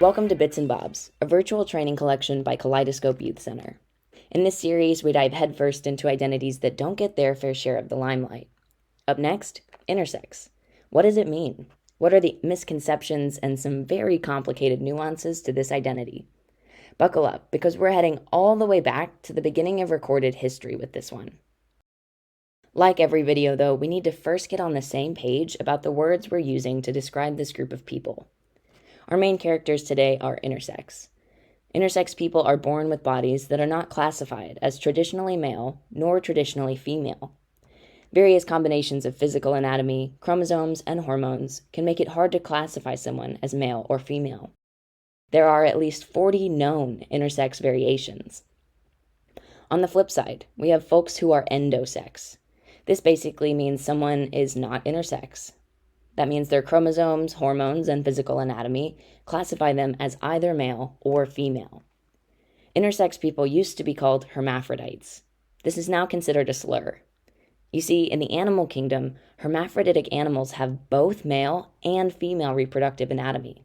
Welcome to Bits and Bobs, a virtual training collection by Kaleidoscope Youth Center. In this series, we dive headfirst into identities that don't get their fair share of the limelight. Up next, intersex. What does it mean? What are the misconceptions and some very complicated nuances to this identity? Buckle up, because we're heading all the way back to the beginning of recorded history with this one. Like every video, though, we need to first get on the same page about the words we're using to describe this group of people. Our main characters today are intersex. Intersex people are born with bodies that are not classified as traditionally male nor traditionally female. Various combinations of physical anatomy, chromosomes, and hormones can make it hard to classify someone as male or female. There are at least 40 known intersex variations. On the flip side, we have folks who are endosex. This basically means someone is not intersex. That means their chromosomes, hormones, and physical anatomy classify them as either male or female. Intersex people used to be called hermaphrodites. This is now considered a slur. You see, in the animal kingdom, hermaphroditic animals have both male and female reproductive anatomy.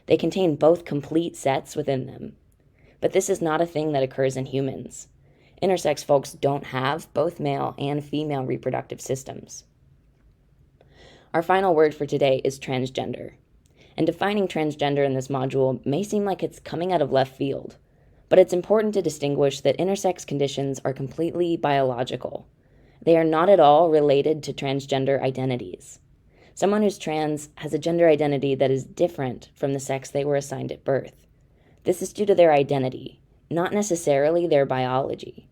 They contain both complete sets within them. But this is not a thing that occurs in humans. Intersex folks don't have both male and female reproductive systems. Our final word for today is transgender. And defining transgender in this module may seem like it's coming out of left field, but it's important to distinguish that intersex conditions are completely biological. They are not at all related to transgender identities. Someone who's trans has a gender identity that is different from the sex they were assigned at birth. This is due to their identity, not necessarily their biology.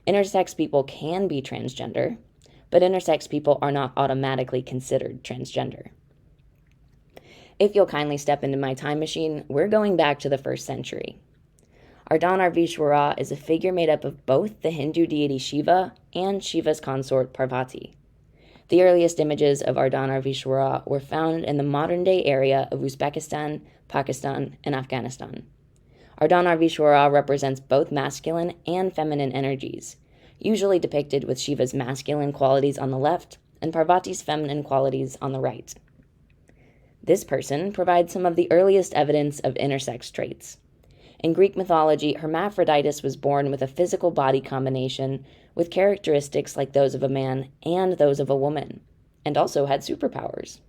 Intersex people can be transgender, but intersex people are not automatically considered transgender. If you'll kindly step into my time machine, we're going back to the 1st century. Ardhanarvishwara is a figure made up of both the Hindu deity Shiva and Shiva's consort Parvati. The earliest images of Ardhanarvishwara were found in the modern-day area of Uzbekistan, Pakistan, and Afghanistan. Ardhanarvishwara represents both masculine and feminine energies, usually depicted with Shiva's masculine qualities on the left and Parvati's feminine qualities on the right. This person provides some of the earliest evidence of intersex traits. In Greek mythology, Hermaphroditus was born with a physical body combination with characteristics like those of a man and those of a woman, and also had superpowers.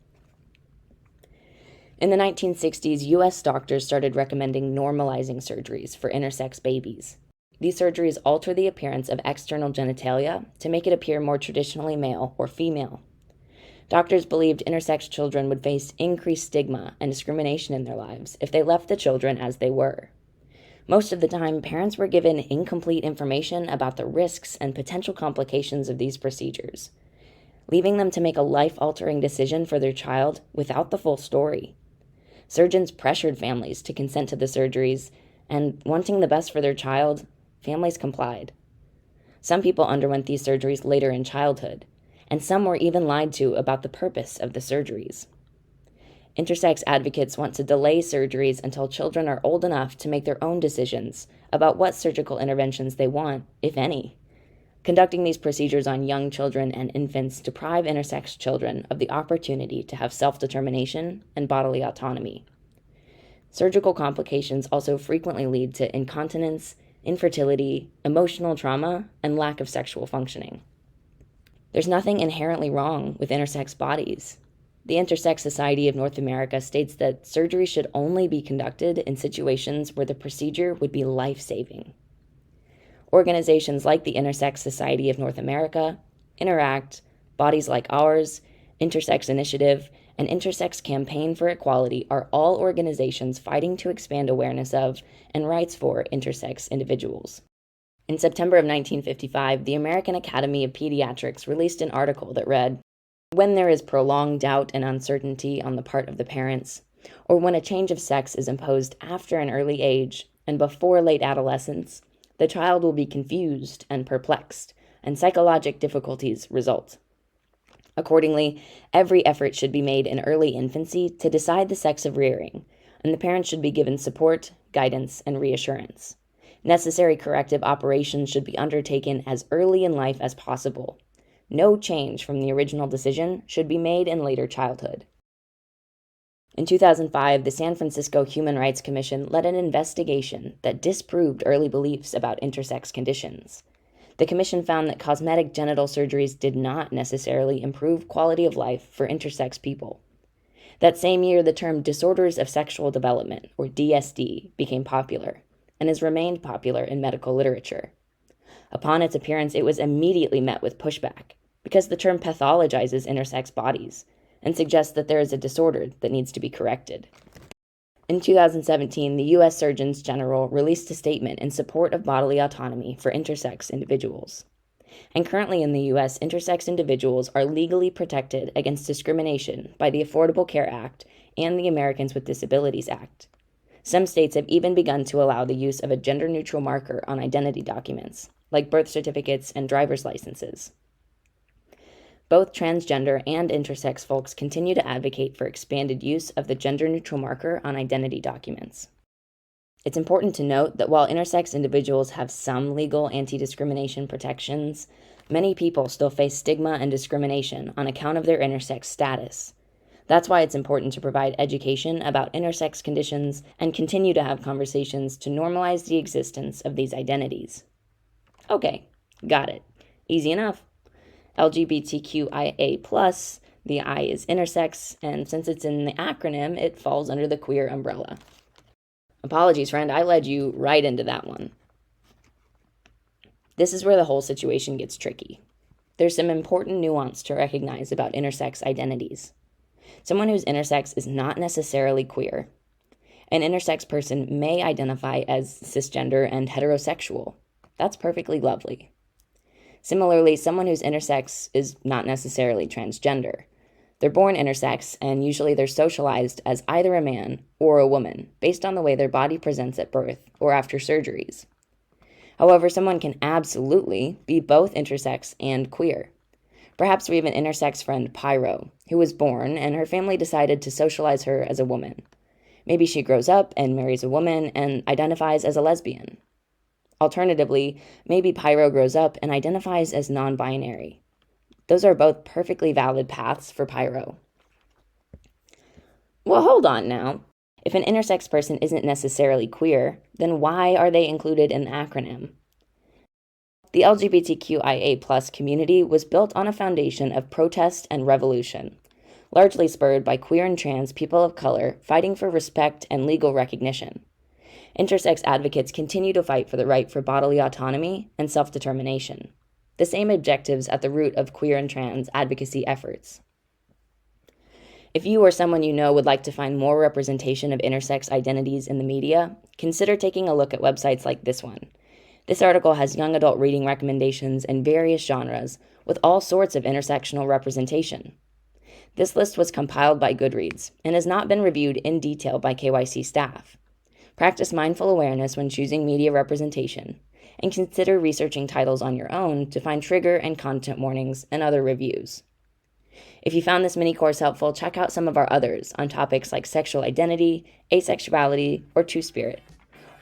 In the 1960s, U.S. doctors started recommending normalizing surgeries for intersex babies. These surgeries alter the appearance of external genitalia to make it appear more traditionally male or female. Doctors believed intersex children would face increased stigma and discrimination in their lives if they left the children as they were. Most of the time, parents were given incomplete information about the risks and potential complications of these procedures, leaving them to make a life-altering decision for their child without the full story. Surgeons pressured families to consent to the surgeries, and wanting the best for their child, families complied. Some people underwent these surgeries later in childhood, and some were even lied to about the purpose of the surgeries. Intersex advocates want to delay surgeries until children are old enough to make their own decisions about what surgical interventions they want, if any. Conducting these procedures on young children and infants deprive intersex children of the opportunity to have self-determination and bodily autonomy. Surgical complications also frequently lead to incontinence, infertility, emotional trauma, and lack of sexual functioning. There's nothing inherently wrong with intersex bodies. The Intersex Society of North America states that surgery should only be conducted in situations where the procedure would be life-saving. Organizations like the Intersex Society of North America, Interact, Bodies Like Ours, Intersex Initiative, and Intersex Campaign for Equality are all organizations fighting to expand awareness of and rights for intersex individuals. In September of 1955, the American Academy of Pediatrics released an article that read, "When there is prolonged doubt and uncertainty on the part of the parents, or when a change of sex is imposed after an early age and before late adolescence, the child will be confused and perplexed, and psychologic difficulties result. Accordingly, every effort should be made in early infancy to decide the sex of rearing, and the parents should be given support, guidance, and reassurance. Necessary corrective operations should be undertaken as early in life as possible. No change from the original decision should be made in later childhood." In 2005, the San Francisco Human Rights Commission led an investigation that disproved early beliefs about intersex conditions. The commission found that cosmetic genital surgeries did not necessarily improve quality of life for intersex people. That same year, the term disorders of sexual development, or DSD, became popular and has remained popular in medical literature. Upon its appearance, it was immediately met with pushback because the term pathologizes intersex bodies and suggests that there is a disorder that needs to be corrected. In 2017, the U.S. Surgeon General released a statement in support of bodily autonomy for intersex individuals. And currently in the U.S., intersex individuals are legally protected against discrimination by the Affordable Care Act and the Americans with Disabilities Act. Some states have even begun to allow the use of a gender-neutral marker on identity documents, like birth certificates and driver's licenses. Both transgender and intersex folks continue to advocate for expanded use of the gender-neutral marker on identity documents. It's important to note that while intersex individuals have some legal anti-discrimination protections, many people still face stigma and discrimination on account of their intersex status. That's why it's important to provide education about intersex conditions and continue to have conversations to normalize the existence of these identities. Okay, got it. Easy enough. LGBTQIA+, the I is intersex, and since it's in the acronym, it falls under the queer umbrella. Apologies, friend, I led you right into that one. This is where the whole situation gets tricky. There's some important nuance to recognize about intersex identities. Someone who's intersex is not necessarily queer. An intersex person may identify as cisgender and heterosexual. That's perfectly lovely. Similarly, someone who's intersex is not necessarily transgender. They're born intersex, and usually they're socialized as either a man or a woman, based on the way their body presents at birth or after surgeries. However, someone can absolutely be both intersex and queer. Perhaps we have an intersex friend, Pyro, who was born, and her family decided to socialize her as a woman. Maybe she grows up and marries a woman and identifies as a lesbian. Alternatively, maybe Pyro grows up and identifies as non-binary. Those are both perfectly valid paths for Pyro. Well, hold on now. If an intersex person isn't necessarily queer, then why are they included in the acronym? The LGBTQIA+ community was built on a foundation of protest and revolution, largely spurred by queer and trans people of color fighting for respect and legal recognition. Intersex advocates continue to fight for the right for bodily autonomy and self-determination, the same objectives at the root of queer and trans advocacy efforts. If you or someone you know would like to find more representation of intersex identities in the media, consider taking a look at websites like this one. This article has young adult reading recommendations in various genres with all sorts of intersectional representation. This list was compiled by Goodreads and has not been reviewed in detail by KYC staff. Practice mindful awareness when choosing media representation, and consider researching titles on your own to find trigger and content warnings and other reviews. If you found this mini-course helpful, check out some of our others on topics like sexual identity, asexuality, or two-spirit,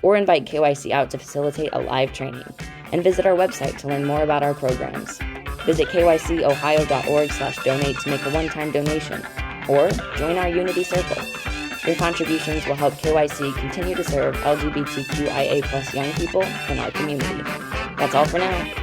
or invite KYC out to facilitate a live training, and visit our website to learn more about our programs. Visit kycohio.org/donate to make a one-time donation, or join our Unity Circle. Your contributions will help KYC continue to serve LGBTQIA+ young people in our community. That's all for now.